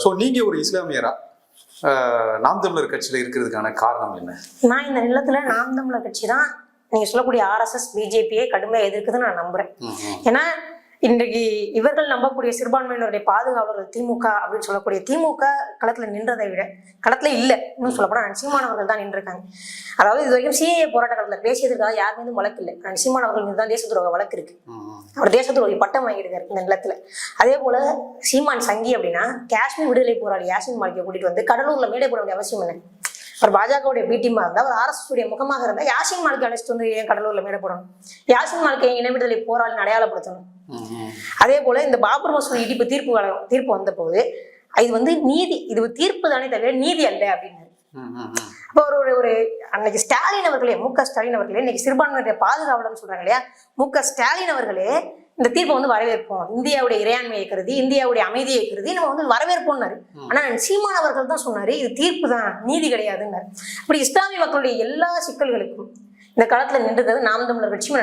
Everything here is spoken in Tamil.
ஸோ நீங்க ஒரு இஸ்லாமியரா நாம் தமிழர் கட்சியில இருக்கிறதுக்கான காரணம் என்ன? நான் இந்த நிலத்துல நாம் தமிழர் கட்சி தான் நீங்க சொல்லக்கூடிய RSS பிஜேபியை கடுமையாக எதிர்க்குதுன்னு நான் நம்புறேன். ஏன்னா இன்றைக்கு இவர்கள் நம்பக்கூடிய சிறுபான்மையினருடைய பாதுகாவலர்கள் திமுக அப்படின்னு சொல்லக்கூடிய திமுக களத்துல நின்றதை விட களத்துல இல்லை இன்னும் சொல்லப்போனா சீமானவர்கள் தான் நின்றுருக்காங்க. அதாவது இது வரைக்கும் CAA போராட்ட காலத்துல பேசியதுக்காக யார் மீதும் வழக்கு இல்லை. சீமானவர்கள் மீது தான் தேச துரோக வழக்கு இருக்கு. அவர் தேச துரோகி பட்டம் வாங்கியிருக்காரு இந்த நிலத்துல. அதே போல சீமான் சங்கி அப்படின்னா காஷ்மீர் விடுதலை போராளி யாசின் மாலிக்கை கூட்டிட்டு வந்து கடலூர்ல மேடை போட வேண்டிய அவசியம் என்ன? அவர் பாஜகவுடைய பிடிமா இருந்தா அவர் RSS உடைய முகமாக இருந்தா யாசின் மாலிக்கை அழைச்சிட்டு வந்து ஏன் கடலூர்ல மேடை போடணும்? யாசின் மாலிக்கை இன விடுதலை போராளின்னு அடையாளப்படுத்தணும். அதே போல இந்த பாபர் மசூதி இடிப்பு தீர்ப்பு வந்த போது இது வந்து நீதி, இது தீர்ப்பு தானே தவிர நீதி அல்ல அப்படின்னாரு. அப்போ ஒரு அன்னைக்கு ஸ்டாலின் அவர்களே, MK ஸ்டாலின் அவர்களே, இன்னைக்கு சிறுபான்மையினுடைய பாதுகாவலர்னு சொல்றாங்க இல்லையா, MK ஸ்டாலின் அவர்களே இந்த தீர்ப்பை வந்து வரவேற்போம், இந்தியாவுடைய இறையாண்மையை கருதி இந்தியாவுடைய அமைதியை கருதி நம்ம வந்து வரவேற்போம்னாரு. ஆனா சீமான் அவர்கள் தான் சொன்னாரு இது தீர்ப்பு தான், நீதி கிடையாதுன்னாரு. அப்படி இஸ்லாமிய மக்களுடைய எல்லா சிக்கல்களுக்கும் இந்த காலத்துல நின்றது நாம் தமிழர் கட்சியும்